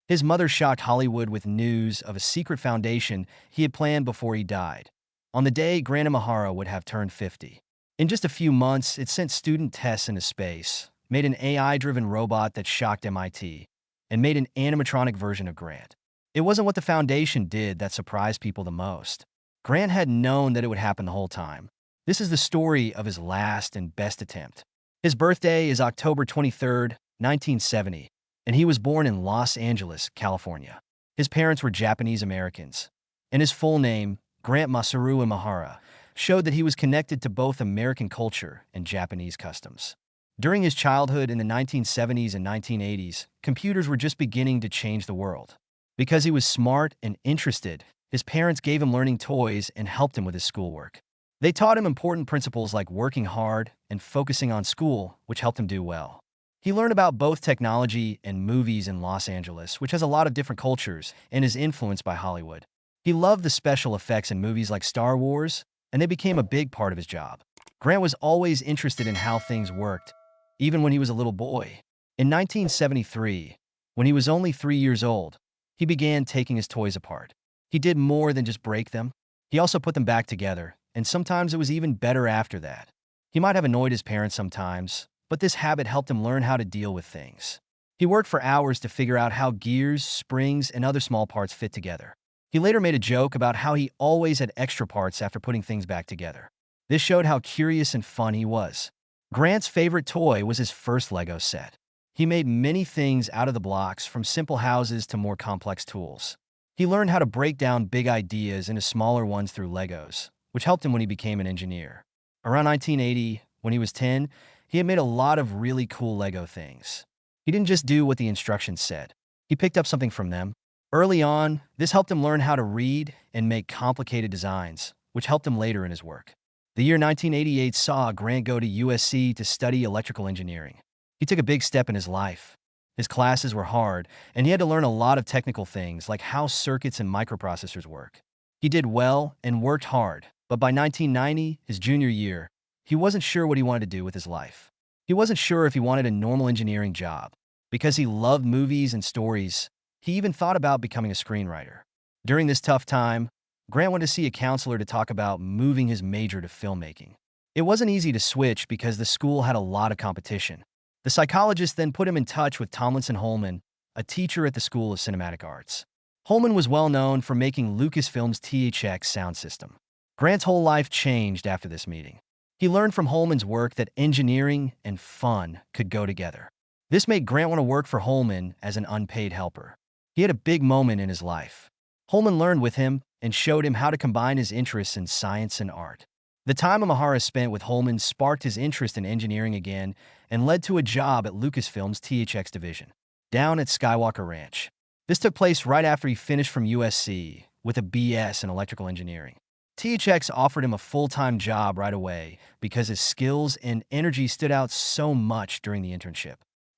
His mother shocked Hollywood with news of a secret foundation he had planned before he died. On the day Grant Imahara would have turned 50. In just a few months, it sent student tests into space, made an AI-driven robot that shocked MIT, and made an animatronic version of Grant. It wasn't what the foundation did that surprised people the most. Grant had known that it would happen the whole time. This is the story of his last and best attempt. His birthday is October 23, 1970, and he was born in Los Angeles, California. His parents were Japanese Americans, and his full name, Grant Masaru Imahara, showed that he was connected to both American culture and Japanese customs. During his childhood in the 1970s and 1980s, computers were just beginning to change the world. Because he was smart and interested, his parents gave him learning toys and helped him with his schoolwork. They taught him important principles like working hard and focusing on school, which helped him do well. He learned about both technology and movies in Los Angeles, which has a lot of different cultures and is influenced by Hollywood. He loved the special effects in movies like Star Wars, and they became a big part of his job. Grant was always interested in how things worked, even when he was a little boy. In 1973, when he was only 3 years old, he began taking his toys apart. He did more than just break them. He also put them back together, and sometimes it was even better after that. He might have annoyed his parents sometimes, but this habit helped him learn how to deal with things. He worked for hours to figure out how gears, springs, and other small parts fit together. He later made a joke about how he always had extra parts after putting things back together. This showed how curious and fun he was. Grant's favorite toy was his first Lego set. He made many things out of the blocks, from simple houses to more complex tools. He learned how to break down big ideas into smaller ones through Legos, which helped him when he became an engineer. Around 1980, when he was 10, he had made a lot of really cool Lego things. He didn't just do what the instructions said. He picked up something from them. Early on, this helped him learn how to read and make complicated designs, which helped him later in his work. The year 1988 saw Grant go to USC to study electrical engineering. He took a big step in his life. His classes were hard, and he had to learn a lot of technical things like how circuits and microprocessors work. He did well and worked hard, but by 1990, his junior year, he wasn't sure what he wanted to do with his life. He wasn't sure if he wanted a normal engineering job. Because he loved movies and stories, he even thought about becoming a screenwriter. During this tough time, Grant went to see a counselor to talk about moving his major to filmmaking. It wasn't easy to switch because the school had a lot of competition. The psychologist then put him in touch with Tomlinson Holman, a teacher at the School of Cinematic Arts. Holman was well known for making Lucasfilm's THX sound system. Grant's whole life changed after this meeting. He learned from Holman's work that engineering and fun could go together. This made Grant want to work for Holman as an unpaid helper. He had a big moment in his life. Holman learned with him and showed him how to combine his interests in science and art. The time Imahara spent with Holman sparked his interest in engineering again and led to a job at Lucasfilm's THX division, down at Skywalker Ranch. This took place right after he finished from USC with a BS in electrical engineering. THX offered him a full-time job right away because his skills and energy stood out so much during the internship.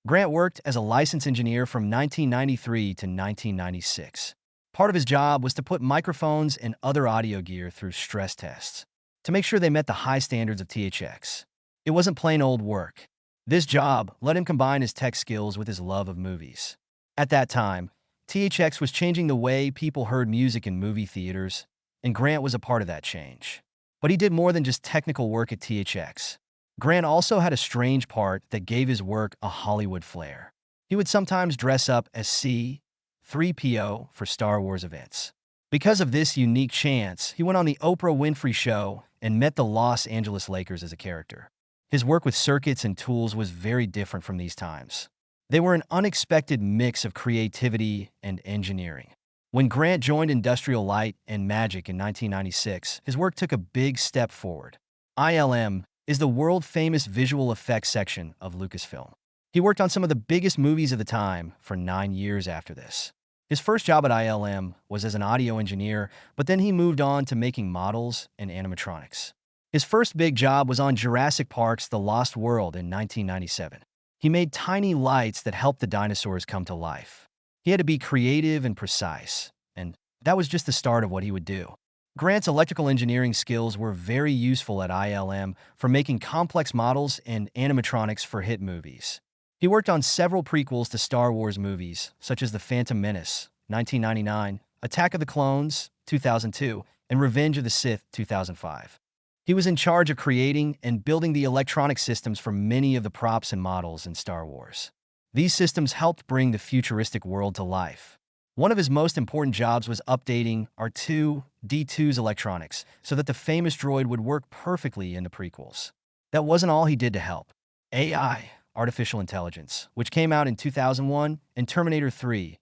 Grant worked as a licensed engineer from 1993 to 1996. Part of his job was to put microphones and other audio gear through stress tests to make sure they met the high standards of THX. It wasn't plain old work. This job let him combine his tech skills with his love of movies. At that time, THX was changing the way people heard music in movie theaters, and Grant was a part of that change. But he did more than just technical work at THX. Grant also had a strange part that gave his work a Hollywood flair. He would sometimes dress up as C-3PO for Star Wars events. Because of this unique chance, he went on the Oprah Winfrey Show and met the Los Angeles Lakers as a character. His work with circuits and tools was very different from these times. They were an unexpected mix of creativity and engineering. When Grant joined Industrial Light and Magic in 1996, his work took a big step forward. ILM is the world-famous visual effects section of Lucasfilm. He worked on some of the biggest movies of the time for 9 years after this. His first job at ILM was as an audio engineer, but then he moved on to making models and animatronics. His first big job was on Jurassic Park's The Lost World in 1997. He made tiny lights that helped the dinosaurs come to life. He had to be creative and precise, and that was just the start of what he would do. Grant's electrical engineering skills were very useful at ILM for making complex models and animatronics for hit movies. He worked on several prequels to Star Wars movies, such as The Phantom Menace, 1999, Attack of the Clones, 2002, and Revenge of the Sith, 2005. He was in charge of creating and building the electronic systems for many of the props and models in Star Wars. These systems helped bring the futuristic world to life. One of his most important jobs was updating R2-D2's electronics so that the famous droid would work perfectly in the prequels. That wasn't all he did to help. AI, artificial intelligence, which came out in 2001, and Terminator 3,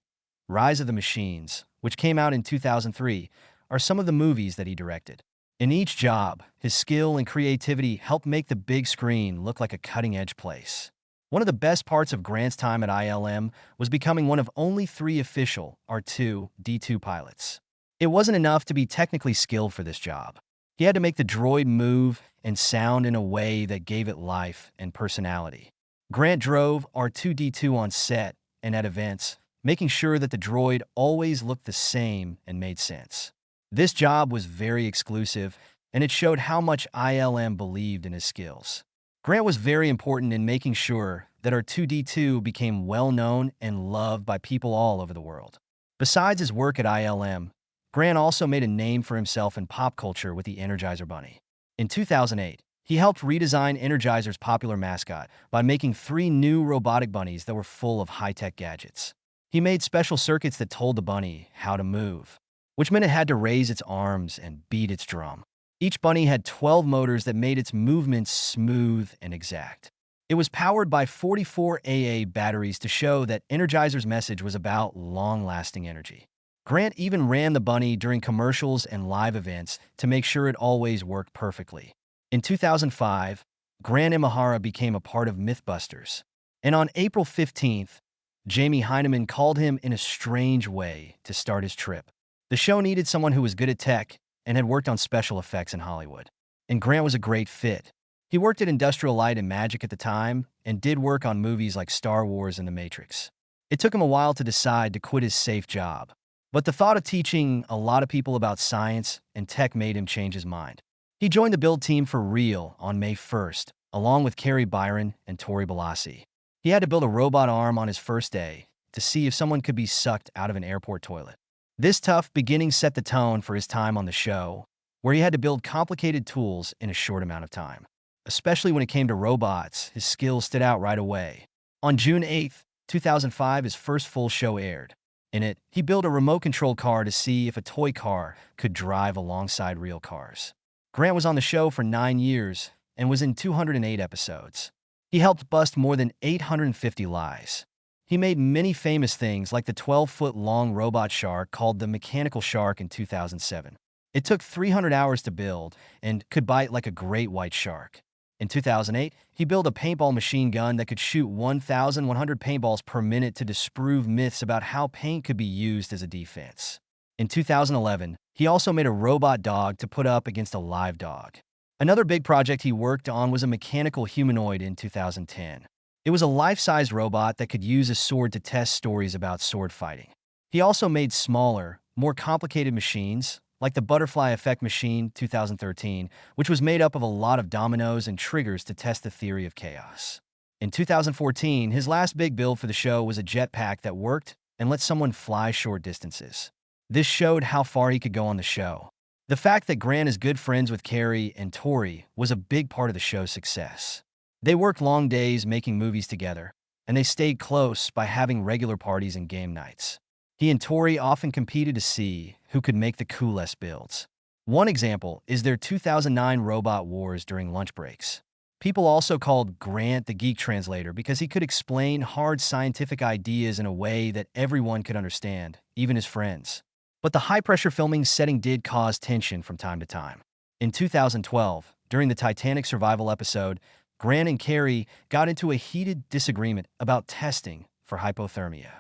Rise of the Machines, which came out in 2003, are some of the movies that he directed. In each job, his skill and creativity helped make the big screen look like a cutting-edge place. One of the best parts of Grant's time at ILM was becoming one of only 3 official R2-D2 pilots. It wasn't enough to be technically skilled for this job. He had to make the droid move and sound in a way that gave it life and personality. Grant drove R2-D2 on set and at events, making sure that the droid always looked the same and made sense. This job was very exclusive, and it showed how much ILM believed in his skills. Grant was very important in making sure that R2-D2 became well-known and loved by people all over the world. Besides his work at ILM, Grant also made a name for himself in pop culture with the Energizer Bunny. In 2008, he helped redesign Energizer's popular mascot by making 3 new robotic bunnies that were full of high-tech gadgets. He made special circuits that told the bunny how to move, which meant it had to raise its arms and beat its drum. Each bunny had 12 motors that made its movements smooth and exact. It was powered by 44 AA batteries to show that Energizer's message was about long-lasting energy. Grant even ran the bunny during commercials and live events to make sure it always worked perfectly. In 2005, Grant Imahara became a part of Mythbusters, and on April 15th, Jamie Hyneman called him in a strange way to start his trip. The show needed someone who was good at tech and had worked on special effects in Hollywood. And Grant was a great fit. He worked at Industrial Light and Magic at the time and did work on movies like Star Wars and The Matrix. It took him a while to decide to quit his safe job, but the thought of teaching a lot of people about science and tech made him change his mind. He joined the build team for real on May 1st, along with Carrie Byron and Tori Balassi. He had to build a robot arm on his first day to see if someone could be sucked out of an airport toilet. This tough beginning set the tone for his time on the show, where he had to build complicated tools in a short amount of time. Especially when it came to robots, his skills stood out right away. On June 8, 2005, his first full show aired. In it, he built a remote-control car to see if a toy car could drive alongside real cars. Grant was on the show for 9 years and was in 208 episodes. He helped bust more than 850 lies. He made many famous things like the 12-foot-long robot shark called the Mechanical Shark in 2007. It took 300 hours to build and could bite like a great white shark. In 2008, he built a paintball machine gun that could shoot 1,100 paintballs per minute to disprove myths about how paint could be used as a defense. In 2011, he also made a robot dog to put up against a live dog. Another big project he worked on was a mechanical humanoid in 2010. It was a life-sized robot that could use a sword to test stories about sword fighting. He also made smaller, more complicated machines, like the Butterfly Effect Machine 2013, which was made up of a lot of dominoes and triggers to test the theory of chaos. In 2014, his last big build for the show was a jetpack that worked and let someone fly short distances. This showed how far he could go on the show. The fact that Grant is good friends with Carrie and Tori was a big part of the show's success. They worked long days making movies together, and they stayed close by having regular parties and game nights. He and Tori often competed to see who could make the coolest builds. One example is their 2009 robot wars during lunch breaks. People also called Grant the geek translator because he could explain hard scientific ideas in a way that everyone could understand, even his friends. But the high-pressure filming setting did cause tension from time to time. In 2012, during the Titanic survival episode, Grant and Carrie got into a heated disagreement about testing for hypothermia.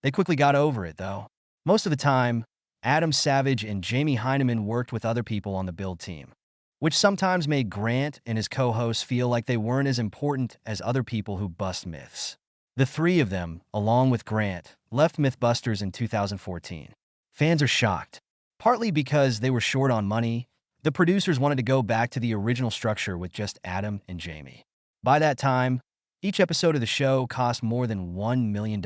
They quickly got over it, though. Most of the time, Adam Savage and Jamie Hyneman worked with other people on the build team, which sometimes made Grant and his co-hosts feel like they weren't as important as other people who bust myths. The 3 of them, along with Grant, left Mythbusters in 2014. Fans are shocked, partly because they were short on money. The producers wanted to go back to the original structure with just Adam and Jamie. By that time, Each episode of the show cost more than $1 million.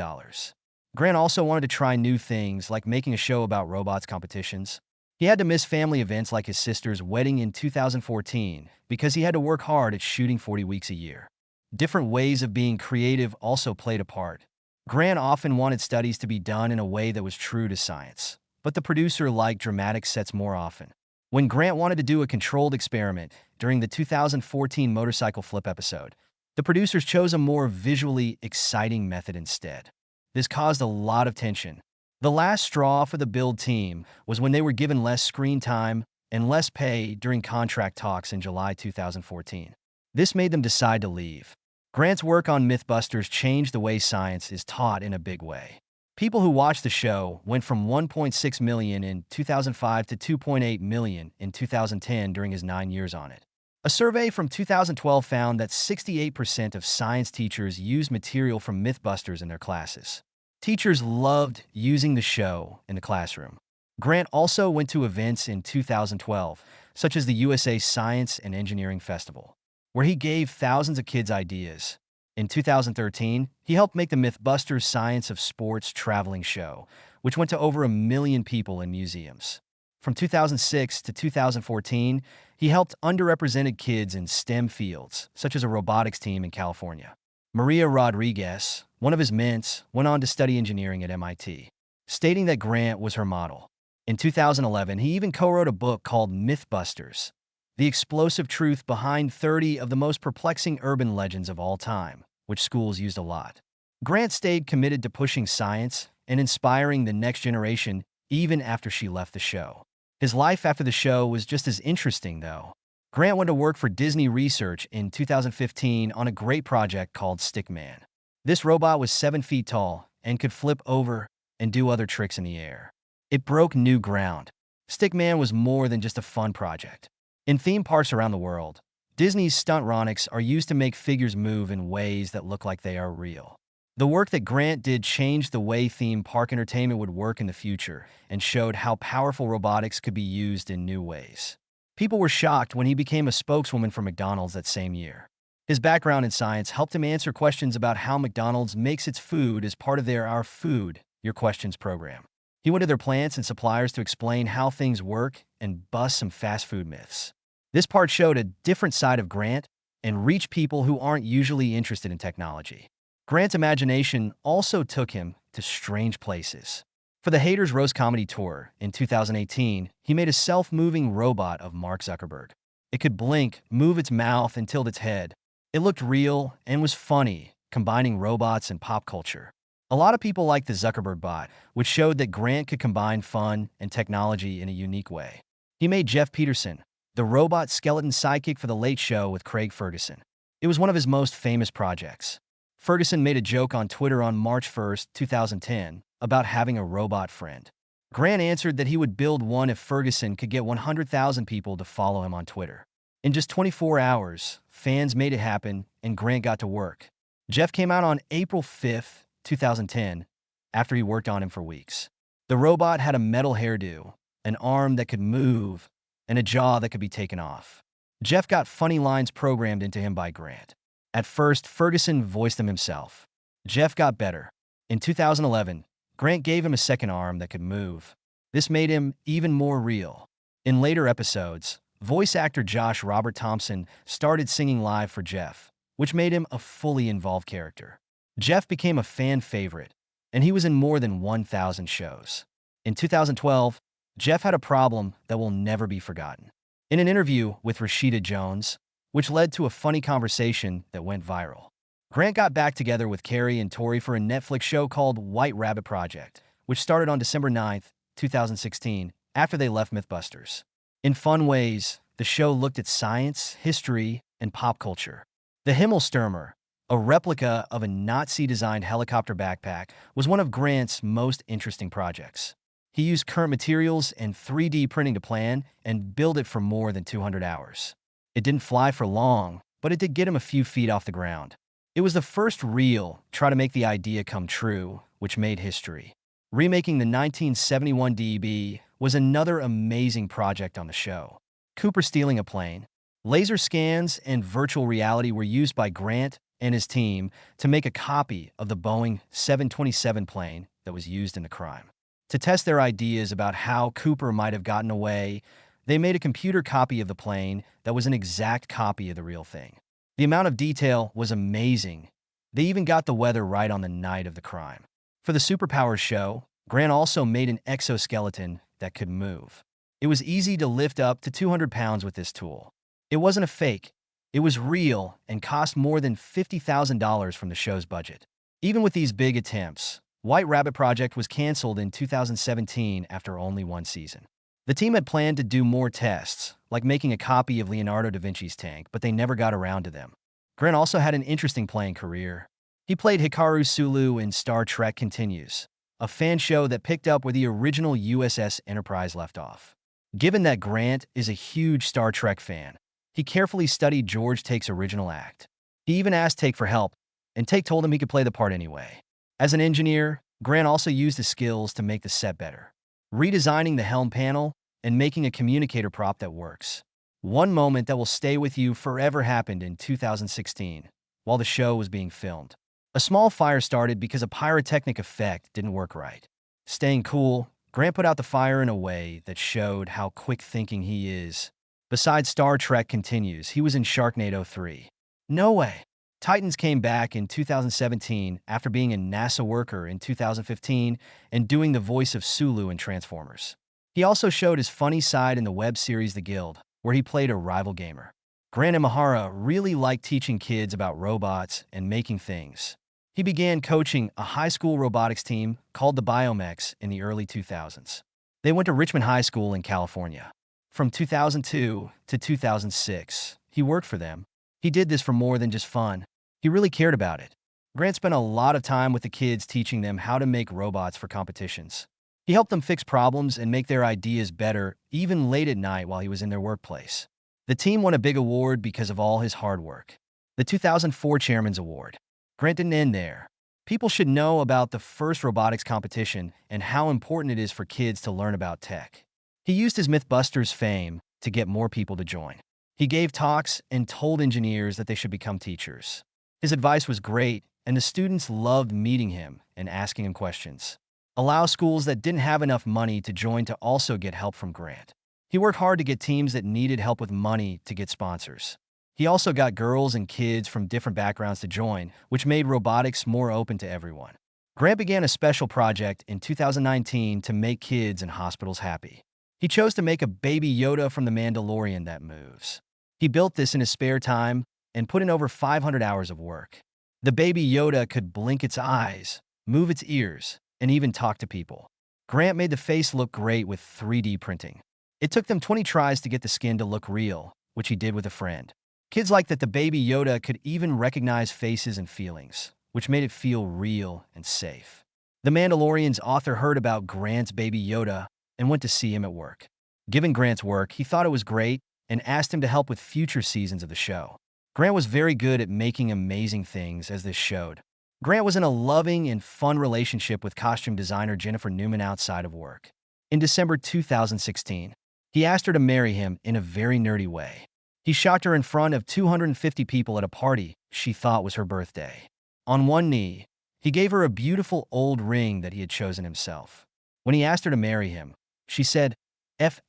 Grant also wanted to try new things like making a show about robots competitions. He had to miss family events like his sister's wedding in 2014 because he had to work hard at shooting 40 weeks a year. Different ways of being creative also played a part. Grant often wanted studies to be done in a way that was true to science, but the producer liked dramatic sets more often. When Grant wanted to do a controlled experiment during the 2014 motorcycle flip episode, the producers chose a more visually exciting method instead. This caused a lot of tension. The last straw for the build team was when they were given less screen time and less pay during contract talks in July 2014. This made them decide to leave. Grant's work on Mythbusters changed the way science is taught in a big way. People who watched the show went from 1.6 million in 2005 to 2.8 million in 2010 during his 9 years on it. A survey from 2012 found that 68% of science teachers used material from Mythbusters in their classes. Teachers loved using the show in the classroom. Grant also went to events in 2012, such as the USA Science and Engineering Festival, where he gave thousands of kids ideas. In 2013, he helped make the Mythbusters Science of Sports traveling show, which went to over 1 million people in museums. From 2006 to 2014, he helped underrepresented kids in STEM fields, such as a robotics team in California. Maria Rodriguez, one of his men's, went on to study engineering at MIT, stating that Grant was her model. In 2011, he even co-wrote a book called Mythbusters: The Explosive Truth Behind 30 of the Most Perplexing Urban Legends of All Time, which schools used a lot. Grant stayed committed to pushing science and inspiring the next generation even after she left the show. His life after the show was just as interesting, though. Grant went to work for Disney Research in 2015 on a great project called Stickman. This robot was 7 feet tall and could flip over and do other tricks in the air. It broke new ground. Stickman was more than just a fun project. In theme parks around the world, Disney's stuntronics are used to make figures move in ways that look like they are real. The work that Grant did changed the way theme park entertainment would work in the future and showed how powerful robotics could be used in new ways. People were shocked when he became a spokeswoman for McDonald's that same year. His background in science helped him answer questions about how McDonald's makes its food as part of their Our Food, Your Questions program. He went to their plants and suppliers to explain how things work and bust some fast food myths. This part showed a different side of Grant and reached people who aren't usually interested in technology. Grant's imagination also took him to strange places. For the Haters Roast Comedy Tour in 2018, he made a self-moving robot of Mark Zuckerberg. It could blink, move its mouth, and tilt its head. It looked real and was funny, combining robots and pop culture. A lot of people liked the Zuckerberg bot, which showed that Grant could combine fun and technology in a unique way. He made Jeff Peterson, the robot skeleton sidekick for The Late Show with Craig Ferguson. It was one of his most famous projects. Ferguson made a joke on Twitter on March 1, 2010, about having a robot friend. Grant answered that he would build one if Ferguson could get 100,000 people to follow him on Twitter. In just 24 hours, fans made it happen, and Grant got to work. Jeff came out on April 5, 2010, after he worked on him for weeks. The robot had a metal hairdo, an arm that could move, and a jaw that could be taken off. Jeff got funny lines programmed into him by Grant. At first, Ferguson voiced them himself. Jeff got better. In 2011, Grant gave him a second arm that could move. This made him even more real. In later episodes, voice actor Josh Robert Thompson started singing live for Jeff, which made him a fully involved character. Jeff became a fan favorite, and he was in more than 1,000 shows. In 2012, Jeff had a problem that will never be forgotten. In an interview with Rashida Jones, which led to a funny conversation that went viral, Grant got back together with Carrie and Tori for a Netflix show called White Rabbit Project, which started on December 9, 2016, after they left Mythbusters. In fun ways, the show looked at science, history, and pop culture. The Himmelstürmer, a replica of a Nazi-designed helicopter backpack, was one of Grant's most interesting projects. He used current materials and 3D printing to plan and build it for more than 200 hours. It didn't fly for long, but it did get him a few feet off the ground. It was the first real try to make the idea come true, which made history. Remaking the 1971 DB was another amazing project on the show. Cooper stealing a plane. Laser scans and virtual reality were used by Grant and his team to make a copy of the Boeing 727 plane that was used in the crime. To test their ideas about how Cooper might have gotten away, they made a computer copy of the plane that was an exact copy of the real thing. The amount of detail was amazing. They even got the weather right on the night of the crime. For the Superpowers show, Grant also made an exoskeleton that could move. It was easy to lift up to 200 pounds with this tool. It wasn't a fake. It was real and cost more than $50,000 from the show's budget. Even with these big attempts, White Rabbit Project was canceled in 2017 after only one season. The team had planned to do more tests, like making a copy of Leonardo da Vinci's tank, but they never got around to them. Grant also had an interesting playing career. He played Hikaru Sulu in Star Trek Continues, a fan show that picked up where the original USS Enterprise left off. Given that Grant is a huge Star Trek fan, he carefully studied George Take's original act. He even asked Take for help, and Take told him he could play the part anyway. As an engineer, Grant also used his skills to make the set better, redesigning the helm panel and making a communicator prop that works. One moment that will stay with you forever happened in 2016, while the show was being filmed. A small fire started because a pyrotechnic effect didn't work right. Staying cool, Grant put out the fire in a way that showed how quick-thinking he is. Besides Star Trek Continues, he was in Sharknado 3. No way! Titans came back in 2017 after being a NASA worker in 2015 and doing the voice of Sulu in Transformers. He also showed his funny side in the web series The Guild, where he played a rival gamer. Grant Imahara really liked teaching kids about robots and making things. He began coaching a high school robotics team called the Biomex in the early 2000s. They went to Richmond High School in California. From 2002 to 2006, he worked for them. He did this for more than just fun. He really cared about it. Grant spent a lot of time with the kids teaching them how to make robots for competitions. He helped them fix problems and make their ideas better, even late at night while he was in their workplace. The team won a big award because of all his hard work. The 2004 Chairman's Award. Grant didn't end there. People should know about the first robotics competition and how important it is for kids to learn about tech. He used his Mythbusters fame to get more people to join. He gave talks and told engineers that they should become teachers. His advice was great, and the students loved meeting him and asking him questions. Allow schools that didn't have enough money to join to also get help from Grant. He worked hard to get teams that needed help with money to get sponsors. He also got girls and kids from different backgrounds to join, which made robotics more open to everyone. Grant began a special project in 2019 to make kids in hospitals happy. He chose to make a baby Yoda from The Mandalorian that moves. He built this in his spare time and put in over 500 hours of work. The baby Yoda could blink its eyes, move its ears, and even talk to people. Grant made the face look great with 3D printing. It took them 20 tries to get the skin to look real, which he did with a friend. Kids liked that the baby Yoda could even recognize faces and feelings, which made it feel real and safe. The Mandalorian's author heard about Grant's baby Yoda and went to see him at work. Given Grant's work, he thought it was great and asked him to help with future seasons of the show. Grant was very good at making amazing things, as this showed. Grant was in a loving and fun relationship with costume designer Jennifer Newman outside of work. In December 2016, he asked her to marry him in a very nerdy way. He shocked her in front of 250 people at a party she thought was her birthday. On one knee, he gave her a beautiful old ring that he had chosen himself. When he asked her to marry him, she said, F*******,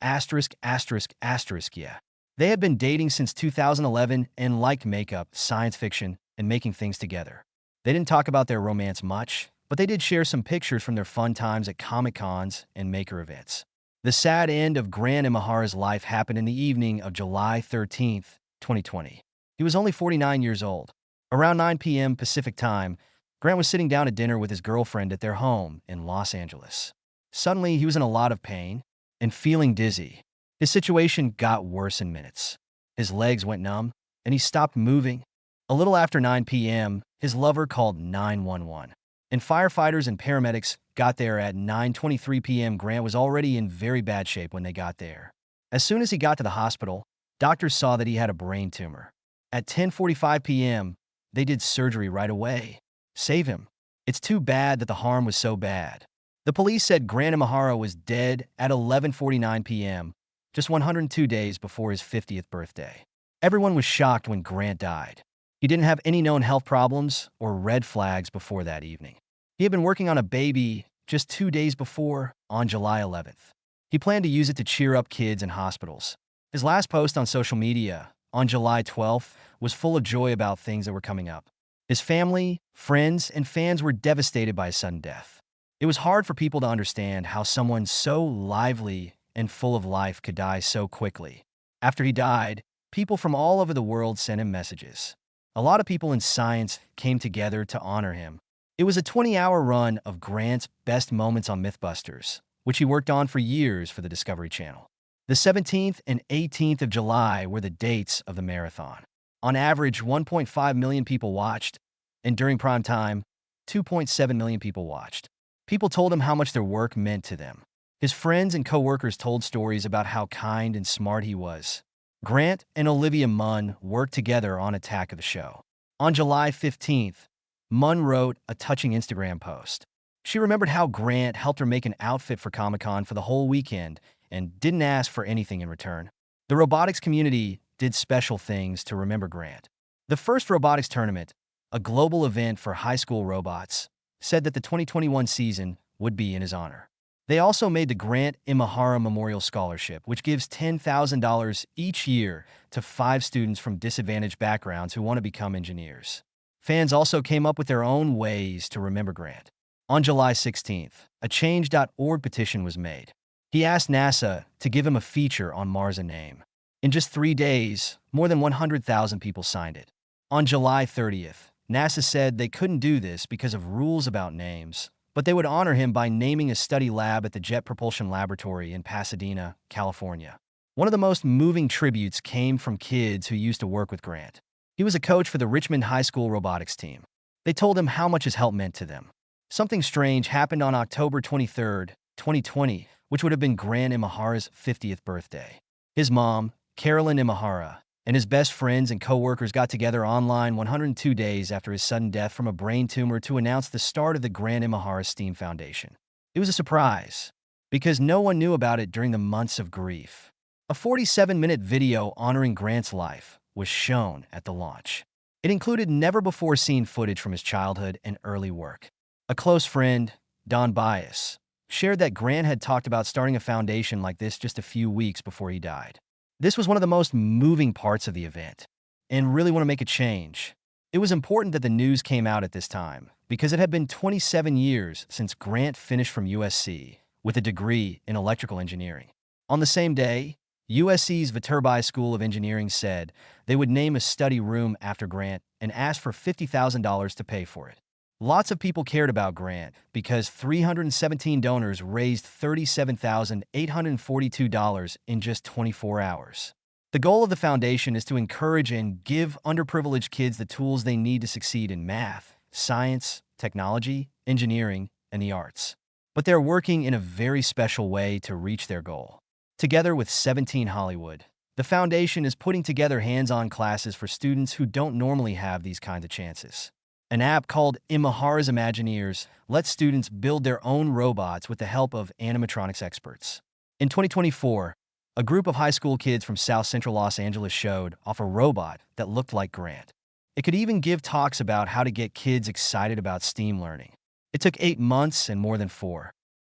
yeah. They had been dating since 2011 and liked makeup, science fiction, and making things together. They didn't talk about their romance much, but they did share some pictures from their fun times at Comic-Cons and maker events. The sad end of Grant Imahara's life happened in the evening of July 13, 2020. He was only 49 years old. Around 9 p.m. Pacific time, Grant was sitting down at dinner with his girlfriend at their home in Los Angeles. Suddenly, he was in a lot of pain and feeling dizzy. His situation got worse in minutes. His legs went numb, and he stopped moving. A little after 9 p.m., his lover called 911, and firefighters and paramedics got there at 9:23 p.m. Grant was already in very bad shape when they got there. As soon as he got to the hospital, doctors saw that he had a brain tumor. At 10:45 p.m., they did surgery right away. Save him. It's too bad that the harm was so bad. The police said Grant Imahara was dead at 11:49 p.m., just 102 days before his 50th birthday. Everyone was shocked when Grant died. He didn't have any known health problems or red flags before that evening. He had been working on a baby just 2 days before, on July 11th. He planned to use it to cheer up kids in hospitals. His last post on social media, on July 12th, was full of joy about things that were coming up. His family, friends, and fans were devastated by his sudden death. It was hard for people to understand how someone so lively and full of life could die so quickly. After he died, people from all over the world sent him messages. A lot of people in science came together to honor him. It was a 20-hour run of Grant's best moments on Mythbusters, which he worked on for years for the Discovery Channel. The 17th and 18th of July were the dates of the marathon. On average, 1.5 million people watched, and during prime time, 2.7 million people watched. People told him how much their work meant to them. His friends and co-workers told stories about how kind and smart he was. Grant and Olivia Munn worked together on Attack of the Show. On July 15th, Munn wrote a touching Instagram post. She remembered how Grant helped her make an outfit for Comic-Con for the whole weekend and didn't ask for anything in return. The robotics community did special things to remember Grant. The first robotics tournament, a global event for high school robots, said that the 2021 season would be in his honor. They also made the Grant Imahara Memorial Scholarship, which gives $10,000 each year to 5 students from disadvantaged backgrounds who want to become engineers. Fans also came up with their own ways to remember Grant. On July 16th, a Change.org petition was made. He asked NASA to give him a feature on Mars a name. In just 3 days, more than 100,000 people signed it. On July 30th, NASA said they couldn't do this because of rules about names, but they would honor him by naming a study lab at the Jet Propulsion Laboratory in Pasadena, California. One of the most moving tributes came from kids who used to work with Grant. He was a coach for the Richmond High School robotics team. They told him how much his help meant to them. Something strange happened on October 23, 2020, which would have been Grant Imahara's 50th birthday. His mom, Carolyn Imahara, and his best friends and co-workers got together online 102 days after his sudden death from a brain tumor to announce the start of the Grant Imahara STEAM Foundation. It was a surprise, because no one knew about it during the months of grief. A 47-minute video honoring Grant's life was shown at the launch. It included never-before-seen footage from his childhood and early work. A close friend, Don Bias, shared that Grant had talked about starting a foundation like this just a few weeks before he died. This was one of the most moving parts of the event, and really want to make a change. It was important that the news came out at this time, because it had been 27 years since Grant finished from USC with a degree in electrical engineering. On the same day, USC's Viterbi School of Engineering said they would name a study room after Grant and asked for $50,000 to pay for it. Lots of people cared about Grant because 317 donors raised $37,842 in just 24 hours. The goal of the foundation is to encourage and give underprivileged kids the tools they need to succeed in math, science, technology, engineering, and the arts. But they're working in a very special way to reach their goal. Together with 17 Hollywood, the foundation is putting together hands-on classes for students who don't normally have these kinds of chances. An app called Imahara's Imagineers lets students build their own robots with the help of animatronics experts. In 2024, a group of high school kids from South Central Los Angeles showed off a robot that looked like Grant. It could even give talks about how to get kids excited about STEAM learning. It took 8 months and more than 4